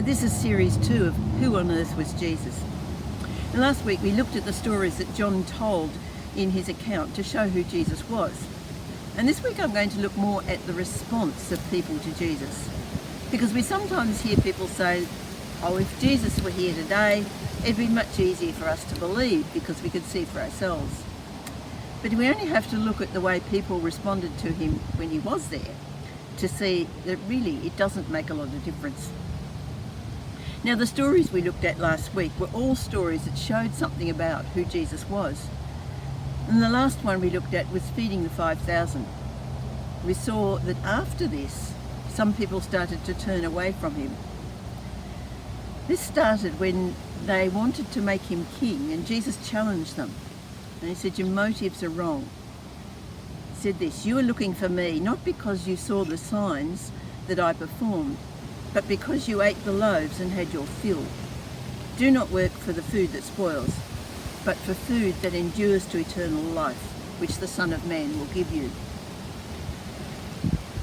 This is series 2 of Who on Earth Was Jesus? And last week we looked at the stories that John told in his account to show who Jesus was. And this week I'm going to look more at the response of people to Jesus. Because we sometimes hear people say, oh, if Jesus were here today, it'd be much easier for us to believe because we could see for ourselves. But we only have to look at the way people responded to him when he was there to see that really it doesn't make a lot of difference. Now, the stories we looked at last week were all stories that showed something about who Jesus was. And the last one we looked at was feeding the 5,000. We saw that after this, some people started to turn away from him. This started when they wanted to make him king, and Jesus challenged them. And he said, your motives are wrong. He said this, you are looking for me not because you saw the signs that I performed, but because you ate the loaves and had your fill. Do not work for the food that spoils, but for food that endures to eternal life, which the Son of Man will give you.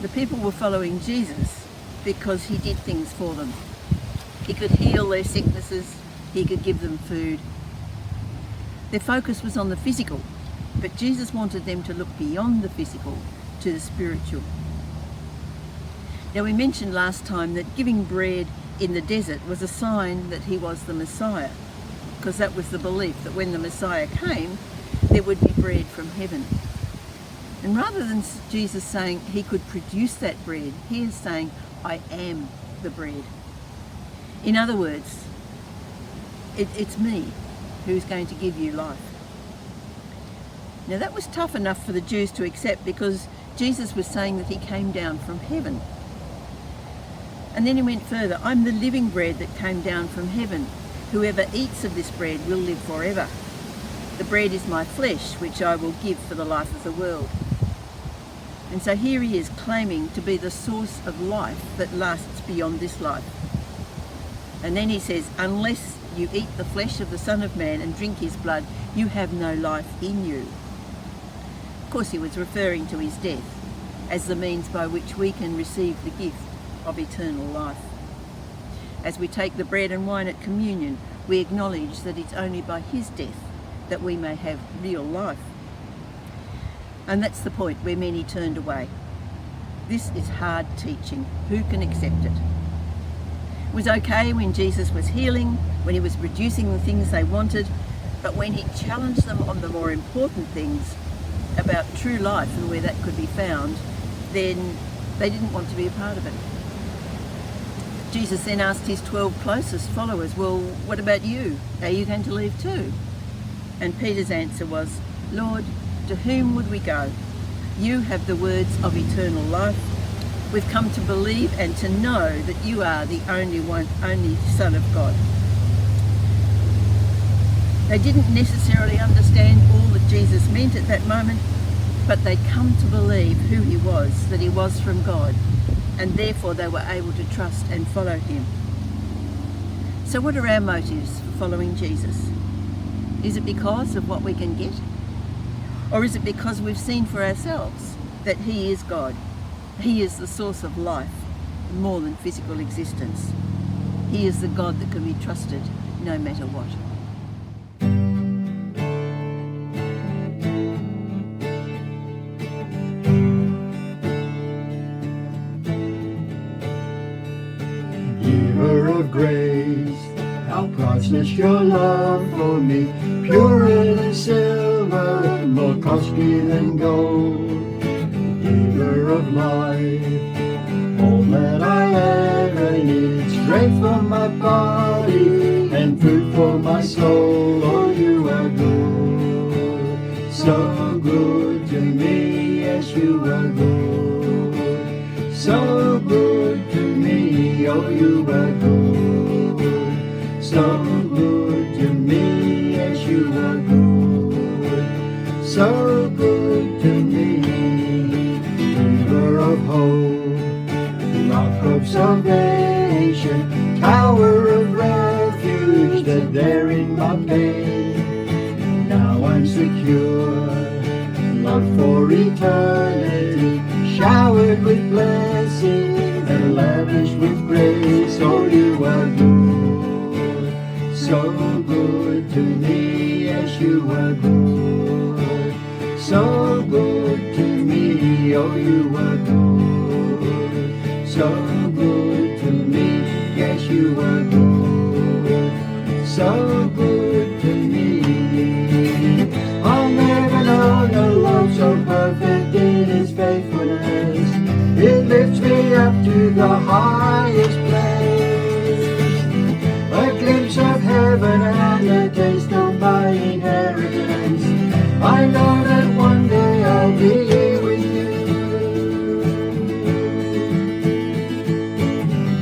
The people were following Jesus because he did things for them. He could heal their sicknesses, he could give them food. Their focus was on the physical, but Jesus wanted them to look beyond the physical to the spiritual. Now, we mentioned last time that giving bread in the desert was a sign that he was the Messiah, because that was the belief that when the Messiah came, there would be bread from heaven. And rather than Jesus saying he could produce that bread, he is saying, I am the bread. In other words, it's me who's going to give you life. Now, that was tough enough for the Jews to accept because Jesus was saying that he came down from heaven. And then he went further, I'm the living bread that came down from heaven. Whoever eats of this bread will live forever. The bread is my flesh, which I will give for the life of the world. And so here he is claiming to be the source of life that lasts beyond this life. And then he says, unless you eat the flesh of the Son of Man and drink his blood, you have no life in you. Of course, he was referring to his death as the means by which we can receive the gift of eternal life. As we take the bread and wine at communion, we acknowledge that it's only by his death that we may have real life. And that's the point where many turned away. This is hard teaching. Who can accept it? It was okay when Jesus was healing, when he was producing the things they wanted, but when he challenged them on the more important things about true life and where that could be found, then they didn't want to be a part of it. Jesus then asked his 12 closest followers, well, what about you? Are you going to leave too? And Peter's answer was, Lord, to whom would we go? You have the words of eternal life. We've come to believe and to know that you are the only Son of God. They didn't necessarily understand all that Jesus meant at that moment, but they'd come to believe who he was, that he was from God, and therefore they were able to trust and follow him. So what are our motives for following Jesus? Is it because of what we can get? Or is it because we've seen for ourselves that he is God? He is the source of life, more than physical existence. He is the God that can be trusted no matter what. Giver of grace, how priceless your love for me, purer than silver, more costly than gold. Giver of life, all that I ever need, strength for my body and food for my soul. Oh, you are good, so good to me, yes, you are good, so good to me, oh, you are good, so good to me, yes, you are good, so good to me. River of hope, rock of salvation, tower of refuge, that there in my pain, now I'm secure, love for eternity, showered with blessing and lavished with grace. Oh, you are good. so good to me, yes you were good, so good to me, oh you were good, so good to me, yes you were good, so good to me. I'll never know no love so perfect in its faithfulness, it lifts me up to the highest place, a glimpse of heaven and a taste of my inheritance. I know that one day I'll be with you.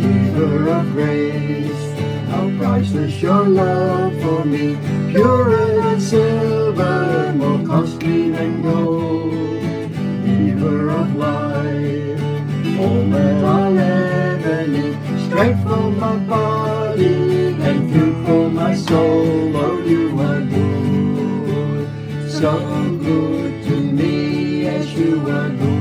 Giver of grace, how priceless your love for me, purer than silver, more costly than gold. Giver of life, all that I'll ever need, strength for my body and food for my soul. Oh, you are good, so good to me, yes you are good.